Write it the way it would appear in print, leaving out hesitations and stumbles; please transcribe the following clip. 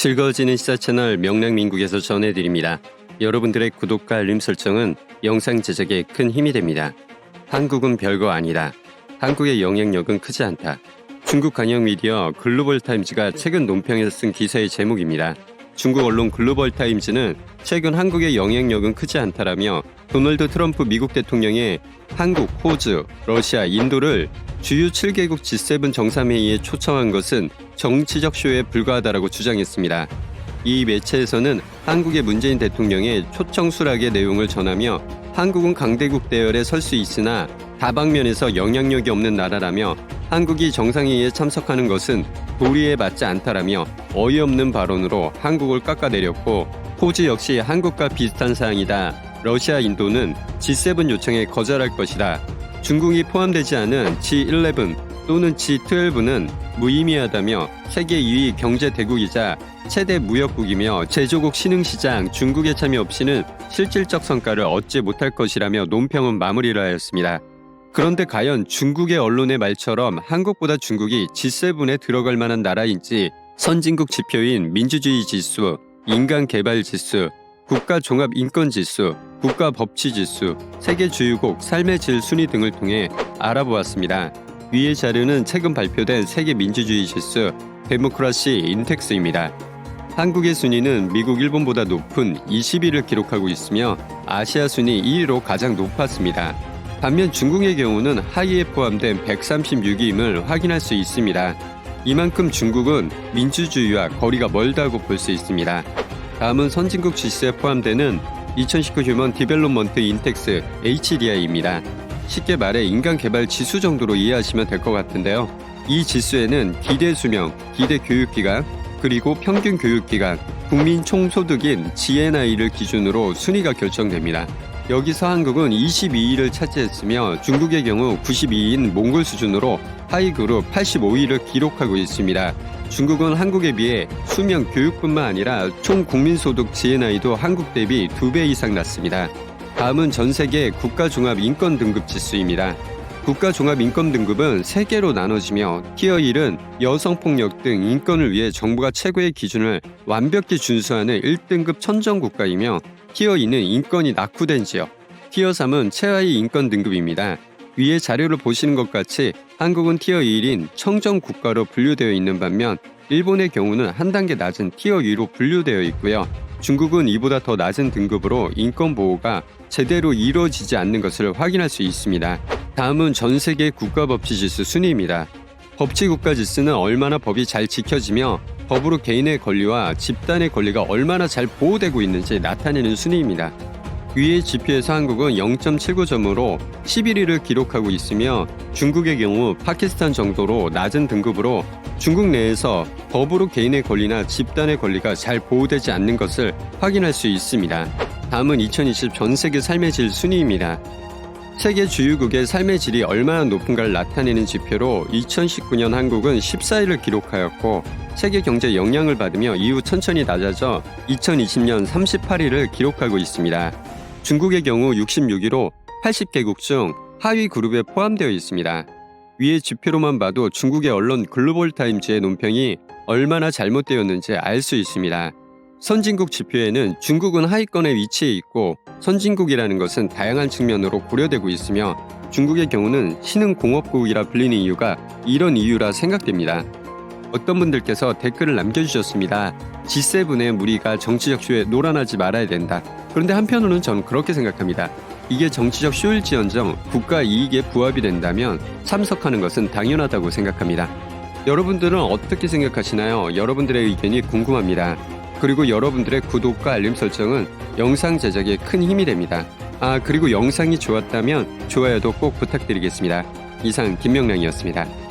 즐거워지는 시사 채널 명랑민국에서 전해드립니다. 여러분들의 구독과 알림 설정은 영상 제작에 큰 힘이 됩니다. 한국은 별거 아니다. 한국의 영향력은 크지 않다. 중국 관영 미디어 글로벌타임즈가 최근 논평에서 쓴 기사의 제목입니다. 중국 언론 글로벌타임즈는 최근 한국의 영향력은 크지 않다라며 도널드 트럼프 미국 대통령의 한국, 호주, 러시아, 인도를 주요 7개국 G7 정상회의에 초청한 것은 정치적 쇼에 불과하다라고 주장했습니다. 이 매체에서는 한국의 문재인 대통령의 초청 수락의 내용을 전하며 한국은 강대국 대열에 설 수 있으나 다방면에서 영향력이 없는 나라라며 한국이 정상회의에 참석하는 것은 도리에 맞지 않다라며 어이없는 발언으로 한국을 깎아내렸고, 호주 역시 한국과 비슷한 사항이다. 러시아, 인도는 G7 요청에 거절할 것이다. 중국이 포함되지 않은 G11 또는 G12는 무의미하다며 세계 2위 경제 대국이자 최대 무역국이며 제조국 신흥시장 중국의 참여 없이는 실질적 성과를 얻지 못할 것이라며 논평은 마무리를 하였습니다. 그런데 과연 중국의 언론의 말처럼 한국보다 중국이 G7에 들어갈 만한 나라인지 선진국 지표인 민주주의 지수, 인간개발 지수, 국가종합인권지수, 국가법치지수, 세계주요국 삶의 질 순위 등을 통해 알아보았습니다. 위의 자료는 최근 발표된 세계민주주의 지수 데모크라시 인덱스입니다. 한국의 순위는 미국, 일본보다 높은 20위를 기록하고 있으며 아시아 순위 2위로 가장 높았습니다. 반면 중국의 경우는 하위에 포함된 136위임을 확인할 수 있습니다. 이만큼 중국은 민주주의와 거리가 멀다고 볼 수 있습니다. 다음은 선진국 지수에 포함되는 2019 휴먼 디벨롭먼트 인덱스 HDI입니다. 쉽게 말해 인간개발 지수 정도로 이해하시면 될 것 같은데요. 이 지수에는 기대 수명, 기대 교육기간, 그리고 평균 교육기간, 국민 총소득인 GNI를 기준으로 순위가 결정됩니다. 여기서 한국은 22위를 차지했으며 중국의 경우 92위인 몽골 수준으로 하위 그룹 85위를 기록하고 있습니다. 중국은 한국에 비해 수명, 교육뿐만 아니라 총 국민소득 GNI도 한국 대비 2배 이상 낮습니다. 다음은 전 세계 국가종합인권등급지수입니다. 국가종합인권등급은 3개로 나눠지며 티어 1은 여성폭력 등 인권을 위해 정부가 최고의 기준을 완벽히 준수하는 1등급 천정국가이며 티어 2는 인권이 낙후된 지역, 티어 3은 최하위 인권등급입니다. 위의 자료를 보시는 것 같이 한국은 티어 1인 청정국가로 분류되어 있는 반면 일본의 경우는 한 단계 낮은 티어 2로 분류되어 있고요. 중국은 이보다 더 낮은 등급으로 인권보호가 제대로 이루어지지 않는 것을 확인할 수 있습니다. 다음은 전세계 국가법치지수 순위입니다. 법치국가지수는 얼마나 법이 잘 지켜지며 법으로 개인의 권리와 집단의 권리가 얼마나 잘 보호되고 있는지 나타내는 순위입니다. 위의 지표에서 한국은 0.79점으로 11위를 기록하고 있으며 중국의 경우 파키스탄 정도로 낮은 등급으로 중국 내에서 법으로 개인의 권리나 집단의 권리가 잘 보호되지 않는 것을 확인할 수 있습니다. 다음은 2020 전세계 삶의 질 순위입니다. 세계 주요국의 삶의 질이 얼마나 높은가를 나타내는 지표로 2019년 한국은 14위를 기록하였고 세계 경제 영향을 받으며 이후 천천히 낮아져 2020년 38위를 기록하고 있습니다. 중국의 경우 66위로 80개국 중 하위 그룹에 포함되어 있습니다. 위의 지표로만 봐도 중국의 언론 글로벌타임즈의 논평이 얼마나 잘못되었는지 알 수 있습니다. 선진국 지표에는 중국은 하위권에 위치해 있고 선진국이라는 것은 다양한 측면으로 고려되고 있으며 중국의 경우는 신흥공업국이라 불리는 이유가 이런 이유라 생각됩니다. 어떤 분들께서 댓글을 남겨주셨습니다. G7의 무리가 정치적 쇼에 놀아나지 말아야 된다. 그런데 한편으로는 저는 그렇게 생각합니다. 이게 정치적 쇼일지언정 국가 이익에 부합이 된다면 참석하는 것은 당연하다고 생각합니다. 여러분들은 어떻게 생각하시나요? 여러분들의 의견이 궁금합니다. 그리고 여러분들의 구독과 알림 설정은 영상 제작에 큰 힘이 됩니다. 그리고 영상이 좋았다면 좋아요도 꼭 부탁드리겠습니다. 이상 김명량이었습니다.